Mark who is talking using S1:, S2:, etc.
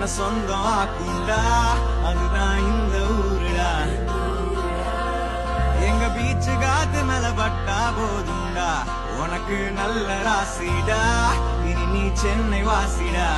S1: உன்னை சொந்தம் ஆக்குண்டா அதுதான் இந்த ஊருடா எங்க பீச்சு காத்து மேல பட்டா போதுண்டா உனக்கு நல்ல ராசிடா இனி நீ சென்னை வாசிடா